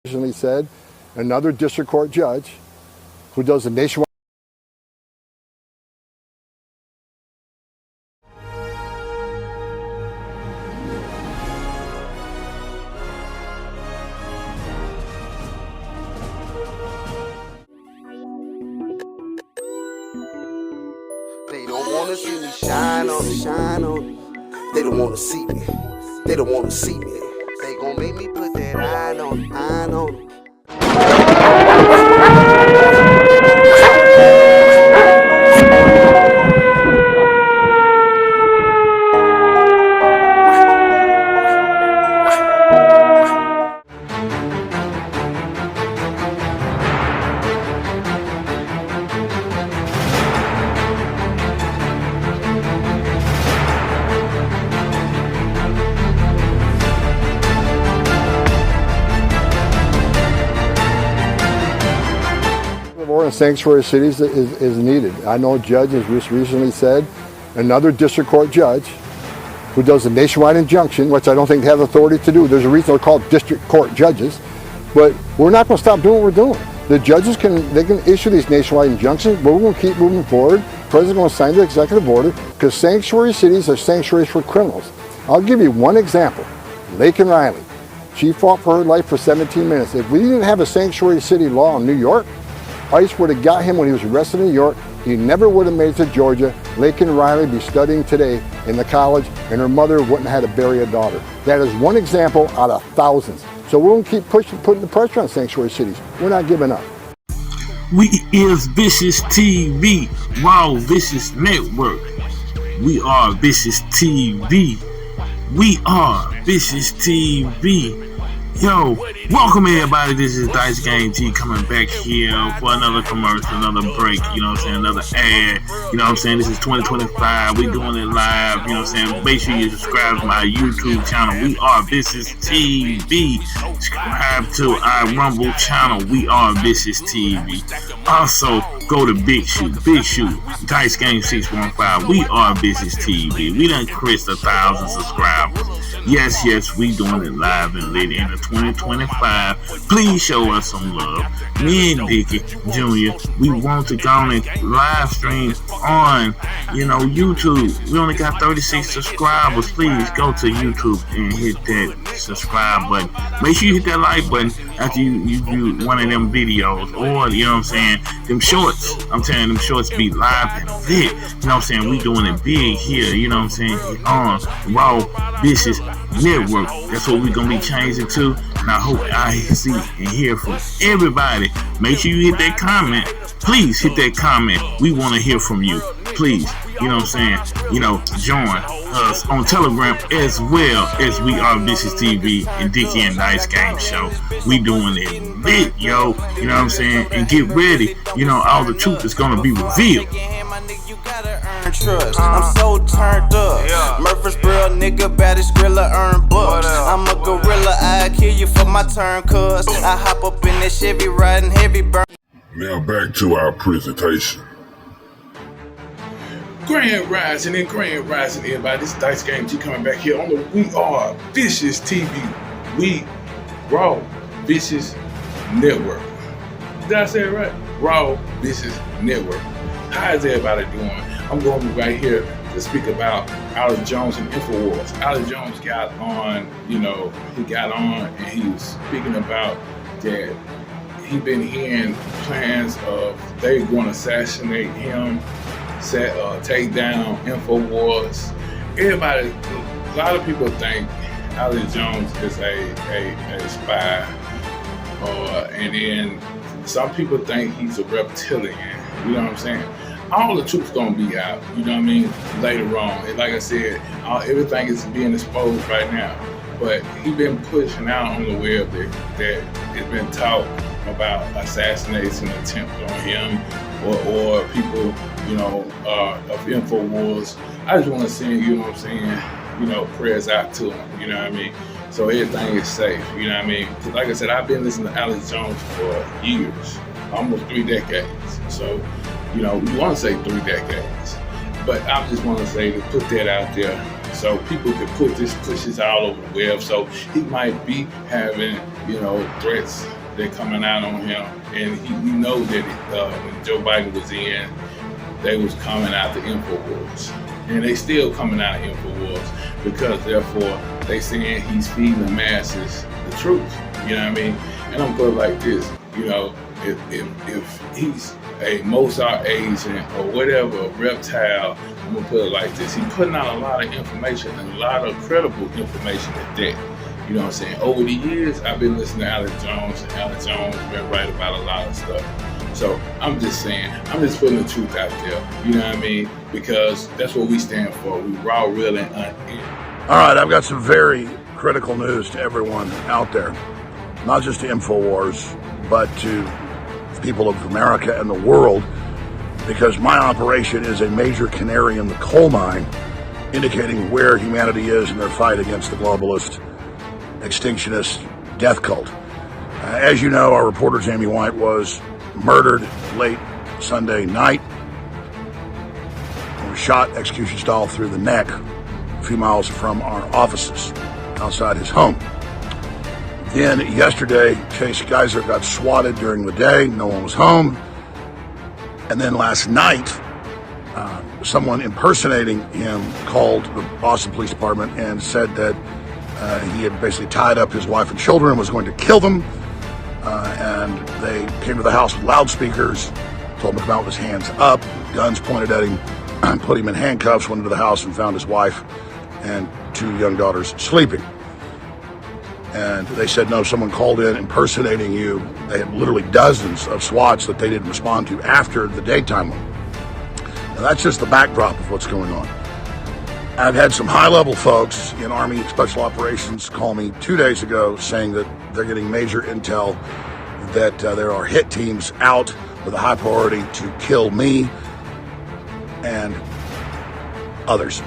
Recently said another district court judge who does a nationwide. They don't wanna see me shine on. They don't wanna see me. They don't wanna see me. They gon' make me put that iron on. In sanctuary cities is needed. I know a judge has recently said another district court judge who does a nationwide injunction, which I don't think they have authority to do. There's a reason they're called district court judges, but we're not going to stop doing what we're doing. The judges can issue these nationwide injunctions, but we're going to keep moving forward. The president's going to sign the executive order because sanctuary cities are sanctuaries for criminals. I'll give you one example. Laken Riley, she fought for her life for 17 minutes. If we didn't have a sanctuary city law in New York, ICE would have got him when he was arrested in New York. He never would have made it to Georgia. Laken Riley would be studying today in the college, and her mother wouldn't have had to bury a daughter. That is one example out of thousands. So we're going to keep putting the pressure on sanctuary cities. We're not giving up. We is VishusTv, Wow Vicious Network. We are VishusTv. We are VishusTv. Yo, welcome everybody, this is Dice Game G coming back here for another commercial, another break, you know what I'm saying, another ad, you know what I'm saying, this is 2025, we doing it live, you know what I'm saying, make sure you subscribe to my YouTube channel, We Are VishusTv, subscribe to our Rumble channel, We Are VishusTv, also go to Big Shoot, Dice Game 615, We Are VishusTv, we done crossed 1,000 subscribers. Yes, we doing it live and lit in the 2025. Please show us some love. Me and Dickie Jr., we want to go on and live stream on, YouTube. We only got 36 subscribers. Please go to YouTube and hit that subscribe button. Make sure you hit that like button after you view one of them videos, or, you know what I'm saying, them shorts. I'm telling them shorts be live and lit. You know what I'm saying? We doing it big here, you know what I'm saying, on Raw Vicious Network. That's what we're gonna be changing to, and I hope I see and hear from everybody. Make sure you hit that comment. Please hit that comment. We want to hear from you. Please, you know what I'm saying? Join us on Telegram as well as We Are VishusTv and Dickie and Dice Game Show. We doing it lit, yo. You know what I'm saying? And get ready. All the truth is gonna be revealed. Trust. I'm so turned up. Murfreesboro nigga, baddest grilla, earn bucks. I'm a gorilla, I kill you for my turn, cuz I hop up in that Chevy riding heavy burn. Now back to our presentation. Grand Rising, everybody. This is Dice Game G coming back here on the We Are VishusTv, We Raw Vicious Network. Did I say it right? Raw Vicious Network. How is everybody doing? I'm going to be right here to speak about Alex Jones and Infowars. Alex Jones got on, he got on and he was speaking about that he been hearing plans of they going to assassinate him, take down Infowars. Everybody, a lot of people think Alex Jones is a spy, and then some people think he's a reptilian. You know what I'm saying? All the truth's gonna be out, you know what I mean, later on. And like I said, everything is being exposed right now. But he been pushing out on the web that it's been talk about assassination attempt on him or people, of Infowars. I just want to send, prayers out to him, you know what I mean? So everything is safe, you know what I mean? Because like I said, I've been listening to Alex Jones for years, almost 3 decades. So, you want to say 3 decades. But I just want to say to put that out there So people can push this all over the web. So he might be having, threats that coming out on him. And we know that when Joe Biden was in, they was coming out the Infowars. And they still coming out of Infowars because therefore they saying he's feeding the masses the truth. You know what I mean? And I'm put it like this, if he's a Mozart agent or whatever, a reptile, I'm gonna put it like this. He's putting out a lot of information and a lot of credible information at that. You know what I'm saying? Over the years, I've been listening to Alex Jones, and Alex Jones been right about a lot of stuff. So I'm just saying, I'm just putting the truth out there. You know what I mean? Because that's what we stand for. We raw, real, and unedited. All right, I've got some very critical news to everyone out there. Not just to Infowars, but to people of America and the world, because my operation is a major canary in the coal mine, indicating where humanity is in their fight against the globalist, extinctionist death cult. As you know, our reporter Jamie White was murdered late Sunday night. He was shot execution style through the neck a few miles from our offices outside his home. Then yesterday, Chase Geiser got swatted during the day. No one was home. And then last night, someone impersonating him called the Boston Police Department and said that he had basically tied up his wife and children and was going to kill them. And they came to the house with loudspeakers, told him to come out with his hands up, guns pointed at him, put him in handcuffs, went into the house and found his wife and 2 young daughters sleeping. And they said, no, someone called in impersonating you. They had literally dozens of swats that they didn't respond to after the daytime one. Now, that's just the backdrop of what's going on. I've had some high-level folks in Army Special Operations call me 2 days ago saying that they're getting major intel that there are hit teams out with a high priority to kill me and others.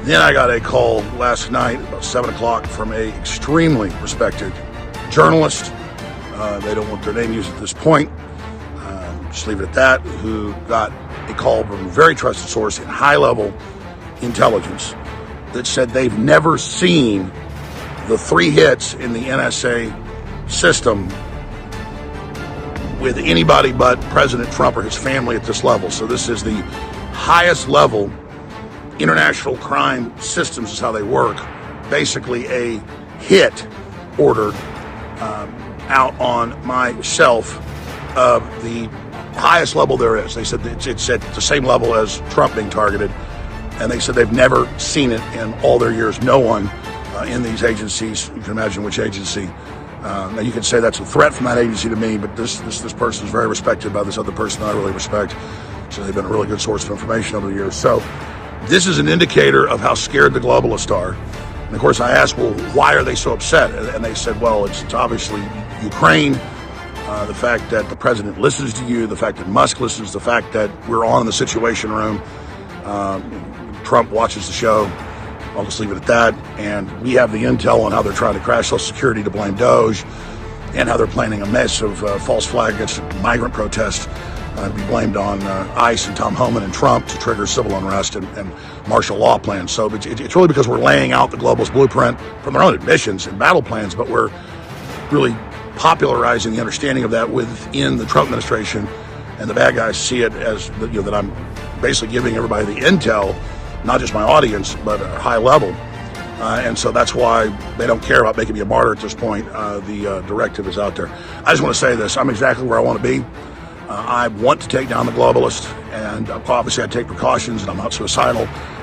Then I got a call last night about 7 o'clock from a extremely respected journalist. They don't want their name used at this point. Just leave it at that. Who got a call from a very trusted source in high-level intelligence that said they've never seen the 3 hits in the NSA system with anybody but President Trump or his family at this level. So this is the highest level. International crime systems is how they work. Basically a hit ordered out on myself of the highest level there is. They said it's at the same level as Trump being targeted. And they said they've never seen it in all their years. No one in these agencies, you can imagine which agency. Now you can say that's a threat from that agency to me, but this person is very respected by this other person that I really respect. So they've been a really good source of information over the years. So this is an indicator of how scared the globalists are. And of course I asked, well, why are they so upset? And they said, well, it's obviously Ukraine, the fact that the president listens to you, the fact that Musk listens, the fact that we're on in the Situation Room, Trump watches the show. I'll just leave it at that. And we have the intel on how they're trying to crash Social Security to blame Doge, and how they're planning a mess of false flag against migrant protests to be blamed on ICE and Tom Homan and Trump to trigger civil unrest and martial law plans. So it's really because we're laying out the globalist blueprint from their own admissions and battle plans, but we're really popularizing the understanding of that within the Trump administration, and the bad guys see it as that I'm basically giving everybody the intel, not just my audience, but at a high level. And so that's why they don't care about making me a martyr at this point. The directive is out there. I just want to say this. I'm exactly where I want to be. I want to take down the globalist, and obviously I take precautions, and I'm not suicidal,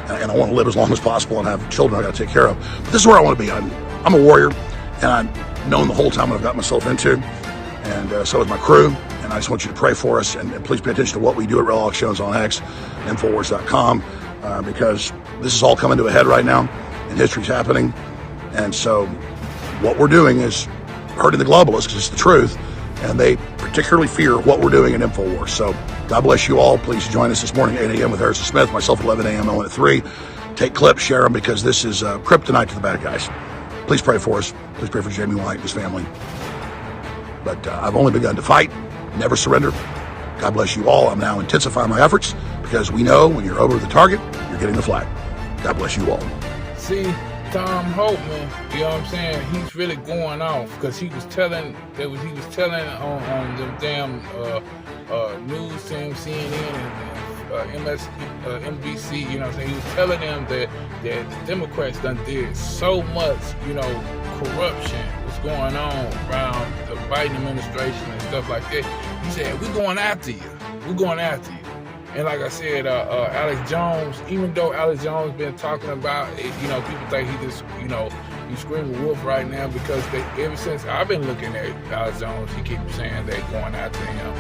and I want to live as long as possible and have children I got to take care of. But this is where I want to be. I'm a warrior, and I've known the whole time what I've got myself into, and so is my crew. And I just want you to pray for us, and please pay attention to what we do at Real Alex Jones on X, Infowars.com, because this is all coming to a head right now, and history's happening. And so what we're doing is hurting the globalists, because it's the truth, and they particularly fear what we're doing in Infowars. So God bless you all. Please join us this morning, 8 a.m. with Harrison Smith, myself at 11 a.m., Owen at 3. Take clips, share them, because this is kryptonite to the bad guys. Please pray for us. Please pray for Jamie White and his family. But I've only begun to fight. Never surrender. God bless you all. I'm now intensifying my efforts, because we know when you're over the target, you're getting the flag. God bless you all. See, Tom Homan, you know what I'm saying? He's really going off because he was telling on them damn news team, CNN and MSNBC, you know what I'm saying? He was telling them that the Democrats done did so much, you know, corruption was going on around the Biden administration and stuff like that. He said, we're going after you. We're going after you. And like I said, Alex Jones, even though Alex Jones been talking about it, you know, people think he just, you know, he's screaming wolf right now because ever since I've been looking at Alex Jones, he keeps saying they're going after him.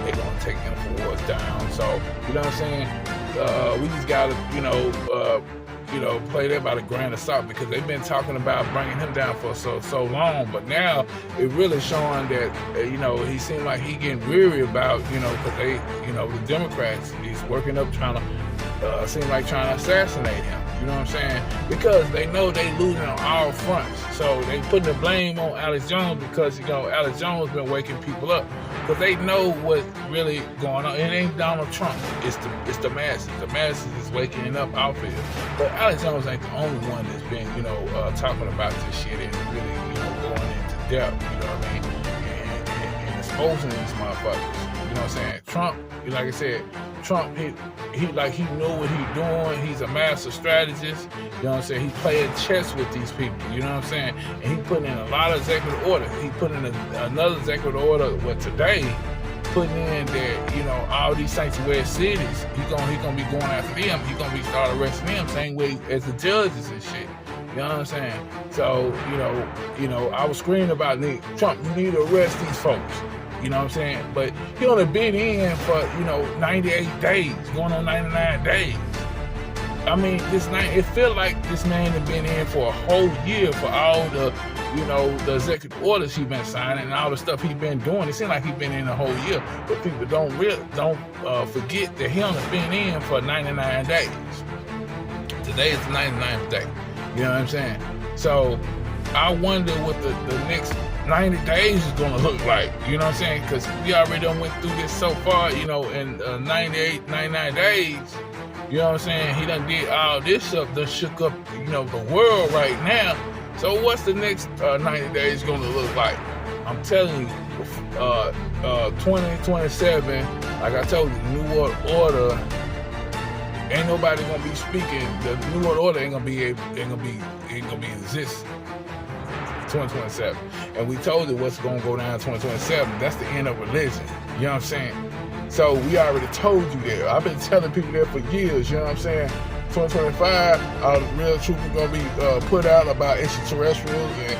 They're going to take Infowars down. So, you know what I'm saying? We just got to, you know, play that by the grain of salt because they've been talking about bringing him down for so long. But now it really showing that, you know, he seemed like he getting weary about, you know, because they, you know, the Democrats, he's working up trying to, seem like trying to assassinate him. You know what I'm saying? Because they know they losing on all fronts. So they putting the blame on Alex Jones because, you know, Alex Jones been waking people up. Because they know what's really going on. It ain't Donald Trump. It's the masses. The masses is waking up out there. But Alex Jones ain't the only one that's been, you know, talking about this shit and really, you know, going into depth, you know what I mean? And exposing these motherfuckers. You know what I'm saying? Trump, like I said, Trump, he like he know what he's doing. He's a master strategist. You know what I'm saying? He playing chess with these people. You know what I'm saying? And he putting in a lot of executive order. He put in another executive order. Well, today, putting in that, you know, all these sanctuary cities, he gonna be going after them. He gonna be start arresting them same way as the judges and shit. You know what I'm saying? So, you know, I was screaming about Trump. You need to arrest these folks. You know what I'm saying? But he only been in for, you know, 98 days, going on 99 days. I mean, it feel like this man has been in for a whole year for all the, you know, the executive orders he been signing and all the stuff he been doing. It seems like he been in a whole year, but people don't forget that he only been in for 99 days. Today is the 99th day. You know what I'm saying? So I wonder what the next 90 days is gonna look like, you know what I'm saying? Because we already done went through this so far, you know, in 98, 99 days, you know what I'm saying? He done did all this stuff, done shook up, you know, the world right now. So what's the next 90 days gonna look like? I'm telling you, 2027, like I told you, the New World Order, ain't nobody gonna be speaking. The New World Order ain't gonna be exist. 2027, and we told you what's gonna go down 2027. That's the end of religion. You know what I'm saying? So we already told you that. I've been telling people that for years. You know what I'm saying? 2025, all the real truth is gonna be put out about extraterrestrials and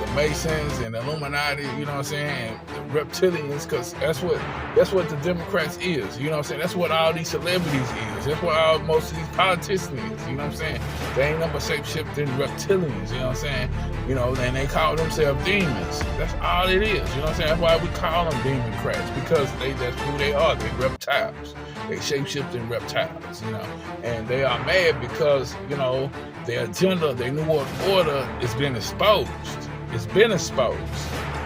the Masons and the Illuminati. You know what I'm saying? And the reptilians, because that's what the Democrats is. You know what I'm saying? That's what all these celebrities is. That's what most of these politicians is. You know what I'm saying? They ain't nothing but shape-shifting reptilians. You know what I'm saying? You know, and they call themselves demons. That's all it is. You know what I'm saying? That's why we call them democrats, because that's who they are. They reptiles. They shape-shifting reptiles, you know. And they are mad because, you know, their agenda, their New World Order has been exposed. It's been exposed.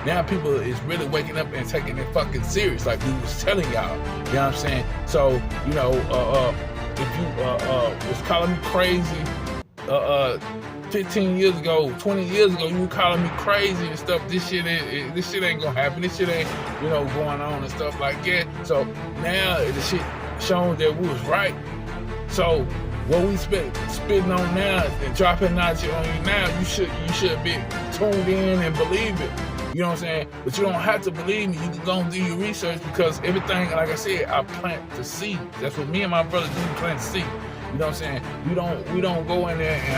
Now people is really waking up and taking it fucking serious, like we was telling y'all. You know what I'm saying? So, you know, if you was calling me crazy 15 years ago, 20 years ago, you were calling me crazy and stuff. This shit ain't gonna happen. This shit ain't, you know, going on and stuff like that. So now the shit showing that we was right. So what we spitting on now and dropping knowledge on you now, you should be tuned in and believe it. You know what I'm saying? But you don't have to believe me. You can go and do your research, because everything, like I said, I plant the seed. That's what me and my brother do, plant the seed. You know what I'm saying? We don't go in there and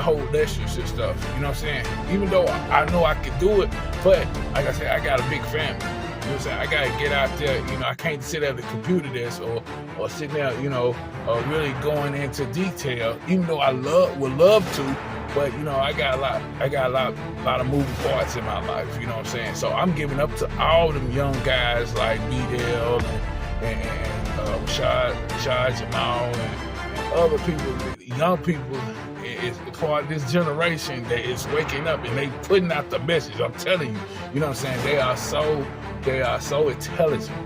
hold lectures and stuff. You know what I'm saying? Even though I know I can do it, but like I said, I got a big family. You know what I'm saying? I gotta get out there. You know, I can't sit at the computer desk or sitting there, you know, really going into detail. Even though I would love to, but you know, I got a lot of moving parts in my life. You know what I'm saying? So I'm giving up to all them young guys like B-Dell and Rashad Jamal and other people, young people. Is part of this generation that is waking up and they putting out the message. I'm telling you, you know what I'm saying? They are so intelligent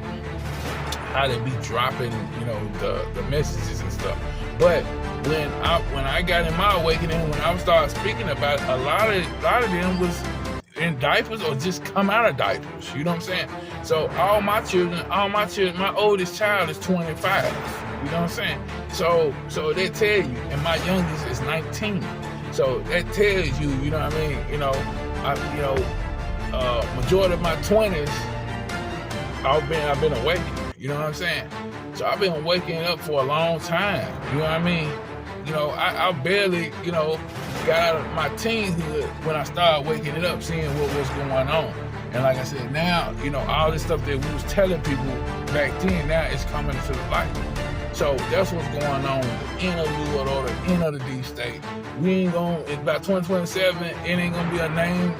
how they be dropping, you know, the messages and stuff. But when I got in my awakening, when I started speaking about it, a lot of them was in diapers or just come out of diapers. You know what I'm saying? So all my children, my oldest child is 25. You know what I'm saying? So they tell you, and my youngest is 19. So that tells you, you know what I mean? You know, majority of my 20s, I've been awakened. You know what I'm saying? So I've been waking up for a long time. You know what I mean? You know, I barely, you know, got out of my teenhood when I started waking it up, seeing what was going on. And like I said, now, you know, all this stuff that we was telling people back then, now it's coming to the light. So that's what's going on, the end of the New World Order, the end of the deep state. We ain't gonna, it's about 2027, it ain't gonna be a name.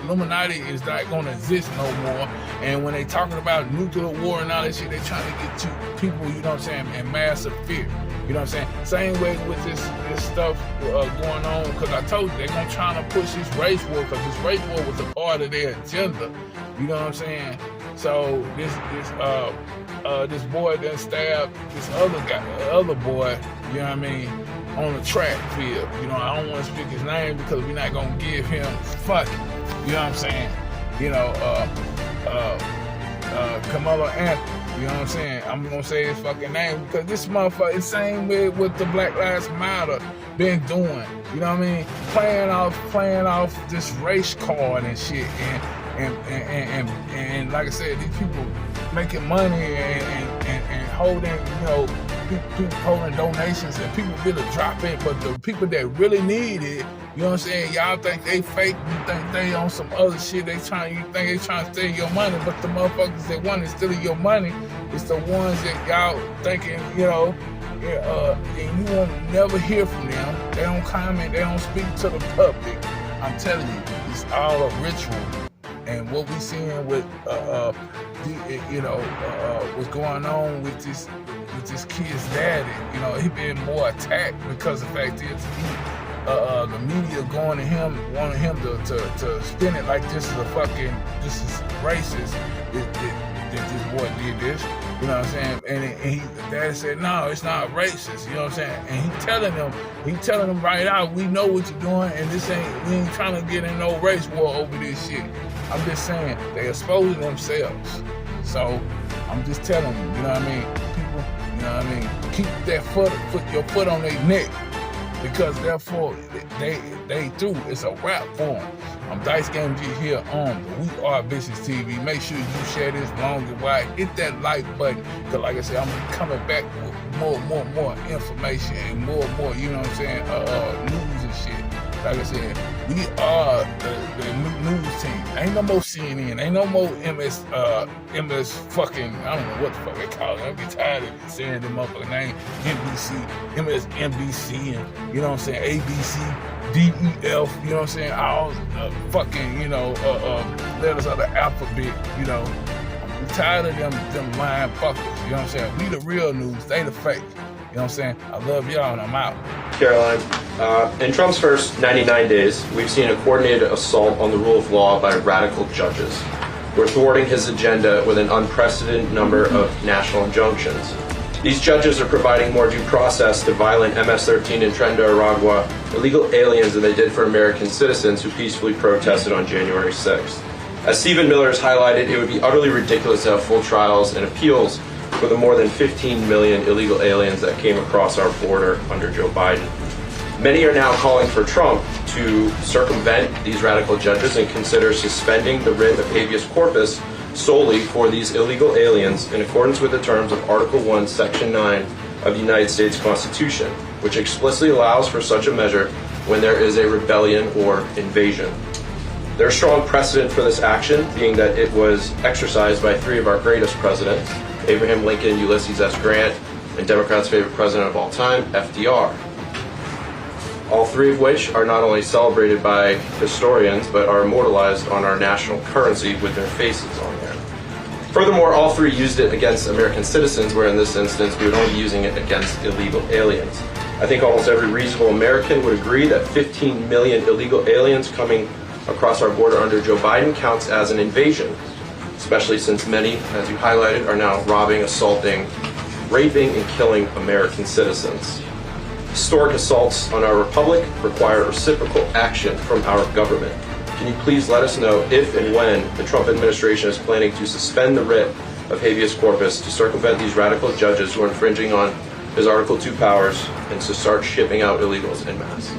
Illuminati is not gonna exist no more. And when they talking about nuclear war and all that shit, they trying to get to people, you know what I'm saying, in massive fear. You know what I'm saying? Same way with this stuff going on, because I told you, they're gonna try to push this race war, because this race war was a part of their agenda. You know what I'm saying? So this boy then stabbed this other boy, you know what I mean, on the track field. You know, I don't want to speak his name because we're not gonna give him fuck it. You know what I'm saying? You know, Kamala Anthony. You know what I'm saying? I'm gonna say his fucking name because this motherfucker is same with what the Black Lives Matter been doing. You know what I mean? Playing off this race card and shit, and like I said, these people making money and holding, you know, people holding donations and people really drop it, but the people that really need it, you know what I'm saying? Y'all think they fake, you think they on some other shit, you think they trying to steal your money, but the motherfuckers that want to steal your money is the ones that y'all thinking, you know, and you won't never hear from them. They don't comment, they don't speak to the public. I'm telling you, it's all a ritual. And what we seeing with, what's going on with this kid's daddy, you know, he been more attacked because the fact is the media going to him, wanting him to spin it like this is is racist, that this boy did this, you know what I'm saying? And the daddy said, no, it's not racist, you know what I'm saying? And he telling them right out, we know what you're doing, and we ain't trying to get in no race war over this shit. I'm just saying, they exposing themselves. So I'm just telling you, you know what I mean? People, you know what I mean? Keep that your foot on their neck, because therefore they through. It's a wrap for them. I'm Dice Game G here on We Are VishusTv. Make sure you share this long and wide. Hit that like button, because like I said, I'm coming back with more information and more, you know what I'm saying, news and shit. Like I said, we are the news team. Ain't no more CNN. Ain't no more MS fucking, I don't know what the fuck they call it. I be tired of saying them motherfucking name. NBC, MSNBC, and you know what I'm saying, ABC, DEF, you know what I'm saying, all fucking, you know, letters of the alphabet, you know. I'm tired of them lying fuckers, you know what I'm saying. We the real news, they the fake. You know what I'm saying? I love y'all and I'm out. Caroline, in Trump's first 99 days, we've seen a coordinated assault on the rule of law by radical judges. We're thwarting his agenda with an unprecedented number of national injunctions. These judges are providing more due process to violent MS-13 and Tren de Aragua illegal aliens than they did for American citizens who peacefully protested on January 6th. As Stephen Miller has highlighted, it would be utterly ridiculous to have full trials and appeals for the more than 15 million illegal aliens that came across our border under Joe Biden. Many are now calling for Trump to circumvent these radical judges and consider suspending the writ of habeas corpus solely for these illegal aliens in accordance with the terms of Article 1, Section 9 of the United States Constitution, which explicitly allows for such a measure when there is a rebellion or invasion. There's strong precedent for this action, being that it was exercised by three of our greatest presidents, Abraham Lincoln, Ulysses S. Grant, and Democrats' favorite president of all time, FDR. All three of which are not only celebrated by historians, but are immortalized on our national currency with their faces on there. Furthermore, all three used it against American citizens, where in this instance we would only be using it against illegal aliens. I think almost every reasonable American would agree that 15 million illegal aliens coming across our border under Joe Biden counts as an invasion, especially since many, as you highlighted, are now robbing, assaulting, raping, and killing American citizens. Historic assaults on our republic require reciprocal action from our government. Can you please let us know if and when the Trump administration is planning to suspend the writ of habeas corpus to circumvent these radical judges who are infringing on his Article 2 powers and to start shipping out illegals en masse?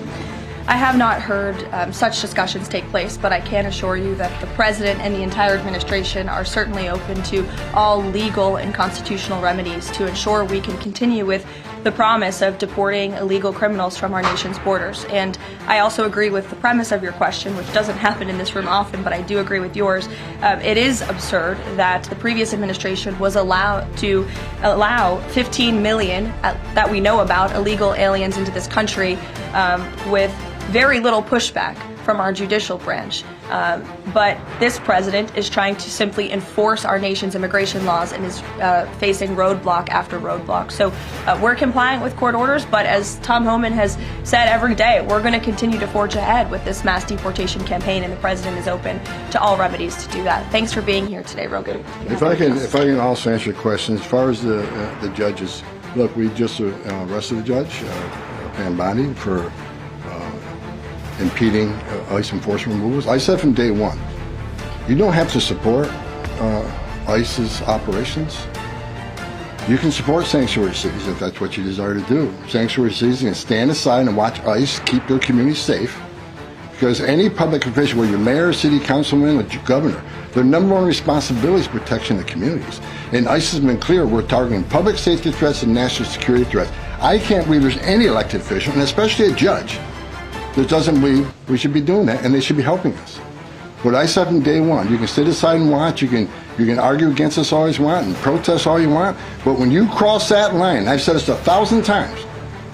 I have not heard such discussions take place, but I can assure you that the President and the entire administration are certainly open to all legal and constitutional remedies to ensure we can continue with the promise of deporting illegal criminals from our nation's borders. And I also agree with the premise of your question, which doesn't happen in this room often, but I do agree with yours. It is absurd that the previous administration was allowed to allow 15 million that we know about illegal aliens into this country with very little pushback from our judicial branch. But this president is trying to simply enforce our nation's immigration laws and is facing roadblock after roadblock. So we're complying with court orders, but as Tom Homan has said every day, we're going to continue to forge ahead with this mass deportation campaign, and the president is open to all remedies to do that. Thanks for being here today, Rogan. If I can also answer your question, as far as the judges, look, we just arrested a judge, Pam Bondi, for impeding ICE enforcement rules. I said from day one, you don't have to support ICE's operations. You can support sanctuary cities if that's what you desire to do. Sanctuary cities can stand aside and watch ICE keep their communities safe, because any public official, whether you're mayor, city councilman, or governor, their number one responsibility is protection of the communities. And ICE has been clear, we're targeting public safety threats and national security threats. I can't believe there's any elected official, and especially a judge, that doesn't believe we should be doing that, and they should be helping us. What I said from day one, you can sit aside and watch, you can argue against us all you want and protest all you want, but when you cross that line, I've said this 1,000 times,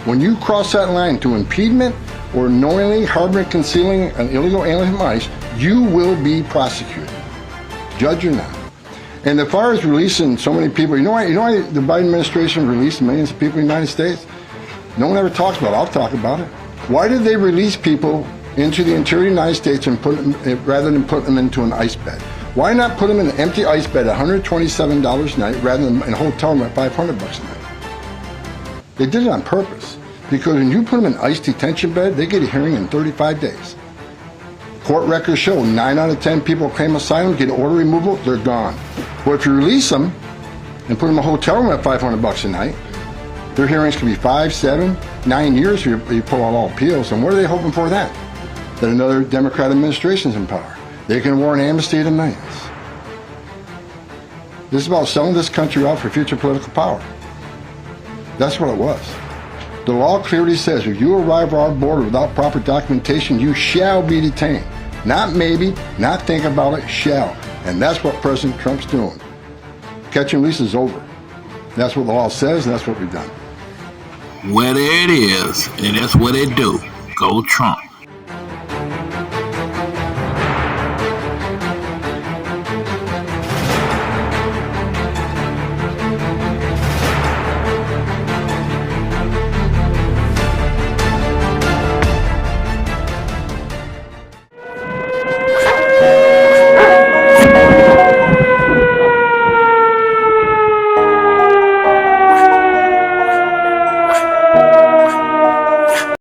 when you cross that line to impediment or knowingly harboring, concealing an illegal alien from ICE, you will be prosecuted, judge or not. And as far as releasing so many people, you know why the Biden administration released millions of people in the United States? No one ever talks about it. I'll talk about it. Why did they release people into the interior of the United States and put them, rather than put them into an ice bed? Why not put them in an empty ice bed at $127 a night rather than in a hotel room at $500 a night? They did it on purpose, because when you put them in an ice detention bed, they get a hearing in 35 days. Court records show 9 out of 10 people claim asylum, get order removal, they're gone. Well, if you release them and put them in a hotel room at $500 a night, their hearings can be 5, 7, 9 years if you pull out all appeals. And what are they hoping for that? That another Democrat administration is in power. They can award an amnesty to millions. This is about selling this country out for future political power. That's what it was. The law clearly says if you arrive at our border without proper documentation, you shall be detained. Not maybe, not think about it, shall. And that's what President Trump's doing. Catch and release is over. That's what the law says, and that's what we've done. Well, there it is, and that's what they do. Go Trump.